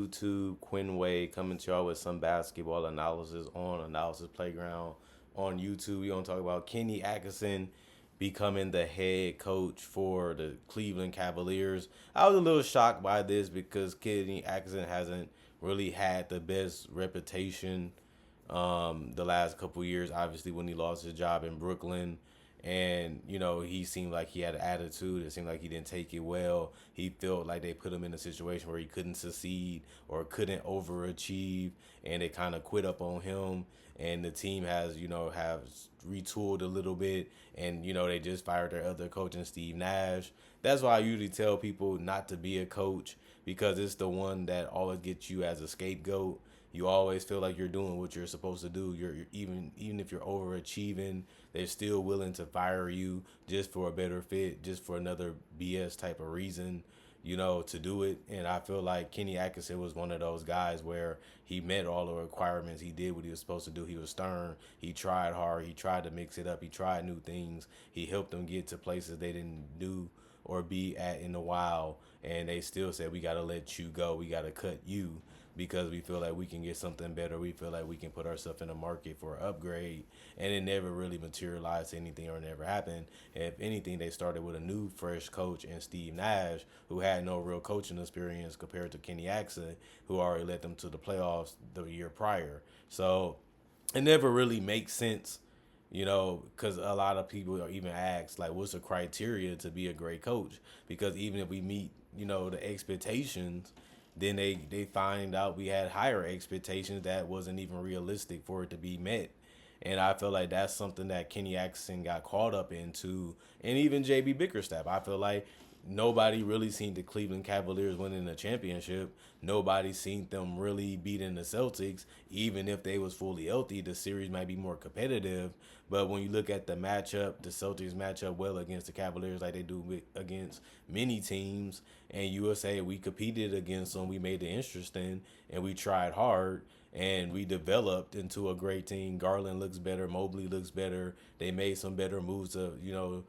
YouTube, Quinn Wade, coming to y'all with some basketball analysis on Analysis Playground on YouTube. We're going to talk about Kenny Atkinson becoming the head coach for the Cleveland Cavaliers. I was a little shocked by this because Kenny Atkinson hasn't really had the best reputation the last couple years. Obviously, when he lost his job in Brooklyn, and he seemed like he had an attitude. It seemed like he didn't take it well. He felt like they put him in a situation where he couldn't succeed or couldn't overachieve, and they kind of quit up on him. And the team has have retooled a little bit, and they just fired their other coach, and Steve Nash. That's why I usually tell people not to be a coach, because it's the one that always gets you as a scapegoat. You always feel like you're doing what you're supposed to do. You're even if you're overachieving, they're still willing to fire you just for a better fit, just for another BS type of reason, to do it. And I feel like Kenny Atkinson was one of those guys where he met all the requirements. He did what he was supposed to do. He was stern. He tried hard. He tried to mix it up. He tried new things. He helped them get to places they didn't do or be at in a while. And they still said, we got to let you go. We got to cut you, because we feel like we can get something better. We feel like we can put ourselves in the market for an upgrade. And it never really materialized to anything, or never happened. If anything, they started with a new, fresh coach in Steve Nash, who had no real coaching experience compared to Kenny Atkinson, who already led them to the playoffs the year prior. So it never really makes sense, because a lot of people are even asked, like, what's the criteria to be a great coach? Because even if we meet, the expectations, then they find out we had higher expectations that wasn't even realistic for it to be met. And I feel like that's something that Kenny Atkinson got caught up into, and even JB Bickerstaff. I feel like nobody really seen the Cleveland Cavaliers winning a championship. Nobody seen them really beating the Celtics. Even if they was fully healthy, the series might be more competitive. But when you look at the matchup, the Celtics match up well against the Cavaliers like they do against many teams. And you will say we competed against them. We made it interesting, and we tried hard, and we developed into a great team. Garland looks better. Mobley looks better. They made some better moves to,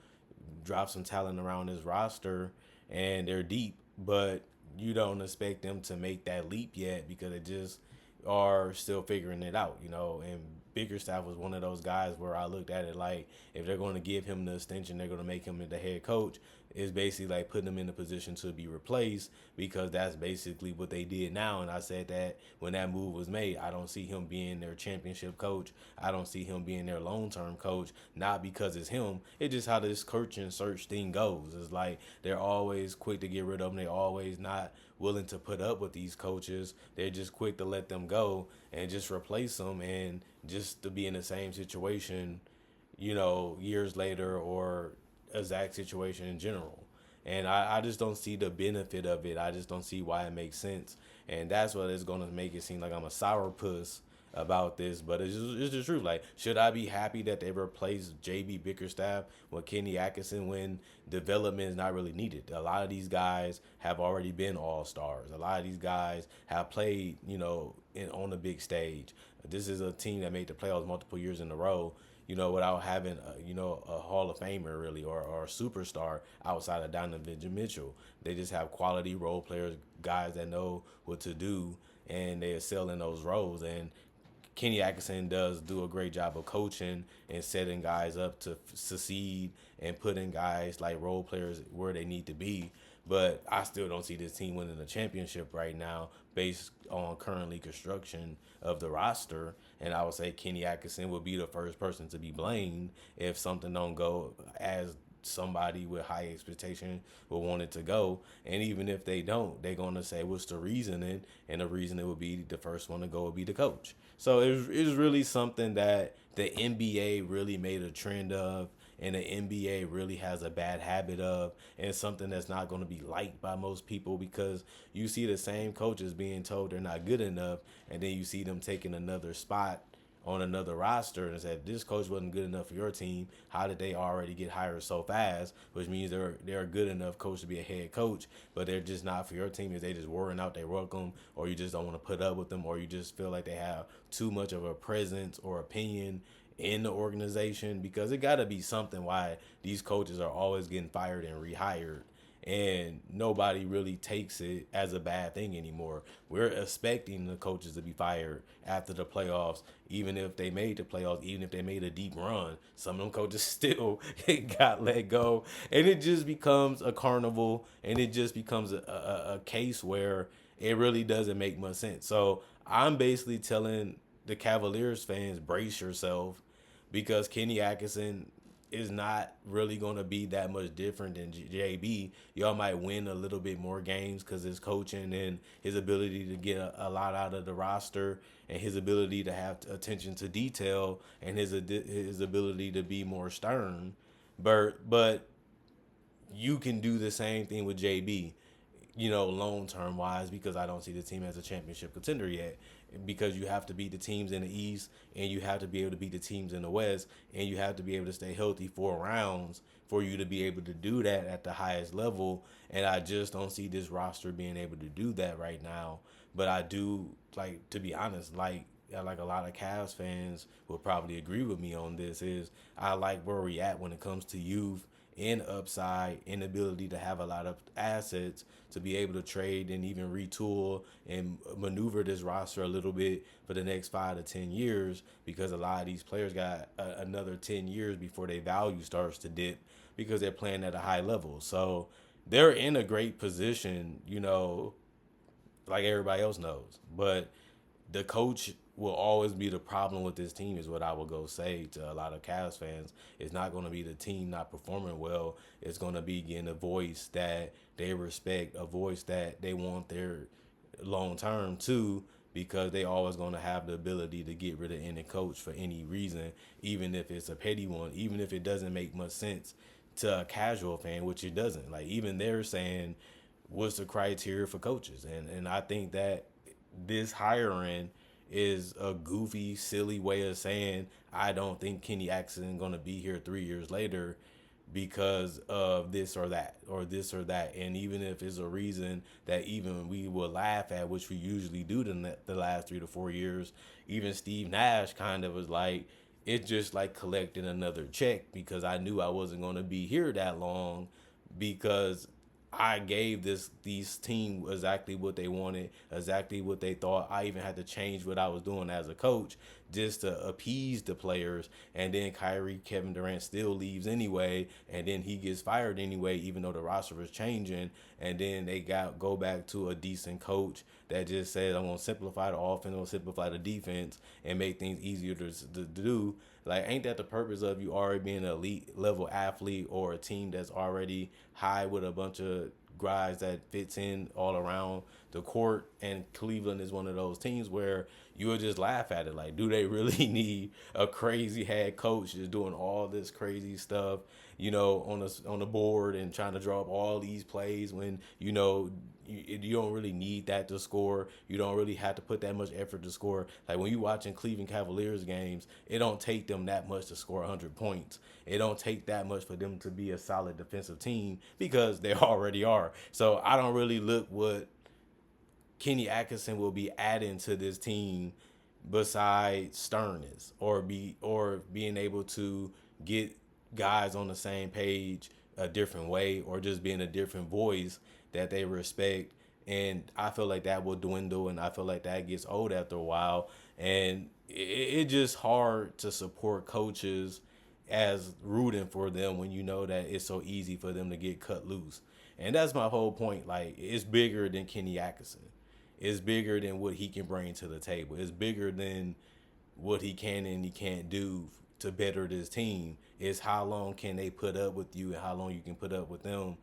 drop some talent around his roster, and they're deep, but you don't expect them to make that leap yet, because they just are still figuring it out, and Bickerstaff was one of those guys where I looked at it like, if they're going to give him the extension, they're going to make him the head coach. It's basically like putting him in a position to be replaced, because that's basically what they did now. And I said that when that move was made, I don't see him being their championship coach. I don't see him being their long-term coach, not because it's him. It's just how this coaching search thing goes. It's like they're always quick to get rid of them. They're always not willing to put up with these coaches. They're just quick to let them go and just replace them, and just to be in the same situation, years later, or exact situation in general. And I just don't see the benefit of it. I just don't see why it makes sense. And that's what is going to make it seem like I'm a sourpuss about this. But it's the truth. Like, should I be happy that they replaced J.B. Bickerstaff with Kenny Atkinson when development is not really needed? A lot of these guys have already been all-stars. A lot of these guys have played, on the big stage. This is a team that made the playoffs multiple years in a row, without having, a Hall of Famer really, or a superstar outside of Donovan Mitchell. They just have quality role players, guys that know what to do, and they excel in those roles. And Kenny Atkinson does do a great job of coaching and setting guys up to succeed, and putting guys like role players where they need to be. But I still don't see this team winning a championship right now based on currently construction of the roster. And I would say Kenny Atkinson would be the first person to be blamed if something don't go as somebody with high expectation will want it to go. And even if they don't, they're going to say, what's the reasoning? And the reason it would be the first one to go would be the coach. So it's really something that the NBA really made a trend of, and the NBA really has a bad habit of, and something that's not going to be liked by most people, because you see the same coaches being told they're not good enough, and then you see them taking another spot on another roster and said, this coach wasn't good enough for your team. How did they already get hired so fast? Which means they're a good enough coach to be a head coach, but they're just not for your team. Is they just wearing out their welcome, or you just don't want to put up with them, or you just feel like they have too much of a presence or opinion in the organization? Because it got to be something why these coaches are always getting fired and rehired. and nobody really takes it as a bad thing anymore. We're expecting the coaches to be fired after the playoffs, even if they made the playoffs, even if they made a deep run. Some of them coaches still got let go, and it just becomes a carnival, and it just becomes a case where it really doesn't make much sense. So I'm basically telling the Cavaliers fans, brace yourself, because Kenny Atkinson is not really going to be that much different than JB. Y'all might win a little bit more games because his coaching and his ability to get a lot out of the roster, and his ability to have attention to detail, and his ability to be more stern. But you can do the same thing with JB, long term wise, because I don't see the team as a championship contender yet. Because you have to beat the teams in the East, and you have to be able to beat the teams in the West, and you have to be able to stay healthy 4 rounds for you to be able to do that at the highest level. And I just don't see this roster being able to do that right now. But I do, like, to be honest, like a lot of Cavs fans will probably agree with me on this, is I like where we at when it comes to youth and upside and ability to have a lot of assets to be able to trade and even retool and maneuver this roster a little bit for the next 5 to 10 years, because a lot of these players got another 10 years before their value starts to dip because they're playing at a high level. So they're in a great position, like everybody else knows. But the coach will always be the problem with this team, is what I will go say to a lot of Cavs fans. It's not going to be the team not performing well. It's going to be getting a voice that they respect, a voice that they want their long term too, because they always going to have the ability to get rid of any coach for any reason, even if it's a petty one, even if it doesn't make much sense to a casual fan, which it doesn't. Like, even they're saying, what's the criteria for coaches? And I think that this hiring is a goofy, silly way of saying I don't think Kenny Atkinson going to be here 3 years later because of this or that or this or that. And even if it's a reason that even we will laugh at, which we usually do the last 3 to 4 years, even Steve Nash kind of was like, it's just like collecting another check, because I knew I wasn't going to be here that long, because I gave these team exactly what they wanted, exactly what they thought. I even had to change what I was doing as a coach just to appease the players. And then Kevin Durant still leaves anyway, and then he gets fired anyway, even though the roster was changing. And then they go back to a decent coach that just says, I'm gonna simplify the offense, I'm gonna simplify the defense, and make things easier to do. Like, ain't that the purpose of you already being an elite level athlete, or a team that's already high with a bunch of guys that fits in all around the court? And Cleveland is one of those teams where you would just laugh at it. Like, do they really need a crazy head coach just doing all this crazy stuff, on the board, and trying to draw up all these plays when you don't really need that to score. You don't really have to put that much effort to score. Like, when you watching Cleveland Cavaliers games, it don't take them that much to score 100 points. It don't take that much for them to be a solid defensive team, because they already are. So I don't really look what Kenny Atkinson will be adding to this team besides sternness, or being able to get guys on the same page a different way, or just being a different voice that they respect. And I feel like that will dwindle, and I feel like that gets old after a while. And it's just hard to support coaches as rooting for them when you know that it's so easy for them to get cut loose. And that's my whole point. Like, it's bigger than Kenny Atkinson. It's bigger than what he can bring to the table. It's bigger than what he can and he can't do to better this team. Is how long can they put up with you, and how long you can put up with them.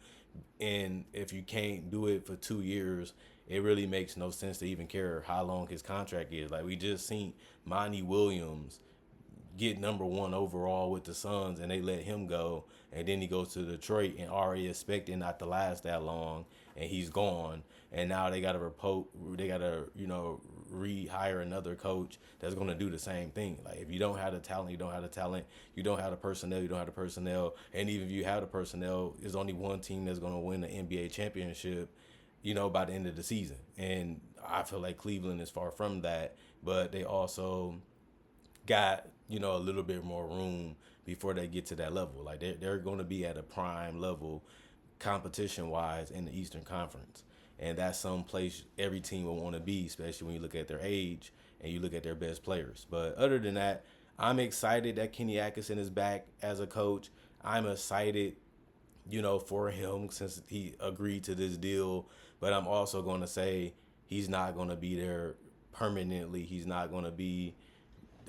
And if you can't do it for 2 years, it really makes no sense to even care how long his contract is. Like, we just seen Monty Williams get number one overall with the Suns, and they let him go, and then he goes to Detroit and already expecting not to last that long, and he's gone. And now they got to rehire another coach that's going to do the same thing. Like, if you don't have the talent, you don't have the talent. You don't have the personnel, you don't have the personnel. And even if you have the personnel, there's only one team that's going to win the NBA championship, by the end of the season. And I feel like Cleveland is far from that, but they also got, a little bit more room before they get to that level. Like, they're going to be at a prime level competition wise in the Eastern Conference. And that's some place every team will want to be, especially when you look at their age and you look at their best players. But other than that, I'm excited that Kenny Atkinson is back as a coach. I'm excited, for him since he agreed to this deal. But I'm also going to say he's not going to be there permanently. He's not going to be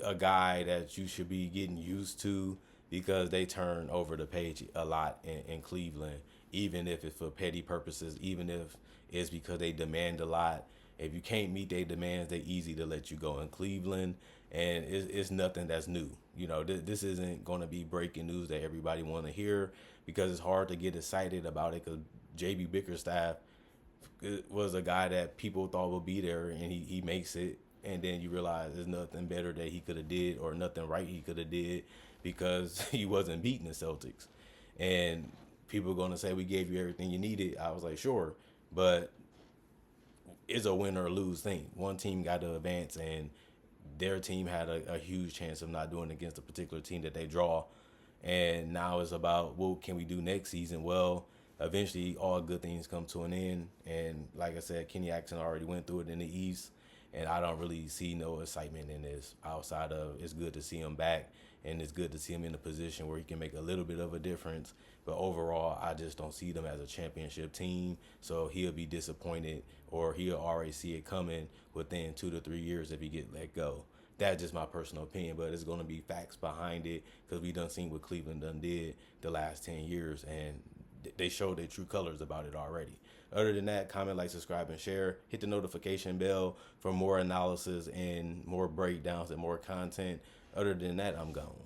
a guy that you should be getting used to because they turn over the page a lot in Cleveland, even if it's for petty purposes, even if it's because they demand a lot. If you can't meet their demands, they easy to let you go in Cleveland, and it's nothing that's new. This isn't going to be breaking news that everybody want to hear because it's hard to get excited about it because JB Bickerstaff was a guy that people thought would be there, and he makes it, and then you realize there's nothing better that he could have did or nothing right he could have did because he wasn't beating the Celtics. And people are going to say, we gave you everything you needed. I was like, sure, but it's a win or lose thing. One team got to advance, and their team had a huge chance of not doing it against a particular team that they draw. And now it's about, what can we do next season? Well, eventually all good things come to an end. And like I said, Kenny Atkinson already went through it in the East, and I don't really see no excitement in this outside of it's good to see him back, and it's good to see him in a position where he can make a little bit of a difference. But overall, I just don't see them as a championship team. So he'll be disappointed, or he'll already see it coming within 2 to 3 years if he get let go. That's just my personal opinion, but it's going to be facts behind it because we done seen what Cleveland done did the last 10 years, and they showed their true colors about it already. Other than that, comment, like, subscribe, and share. Hit the notification bell for more analysis and more breakdowns and more content. Other than that, I'm gone.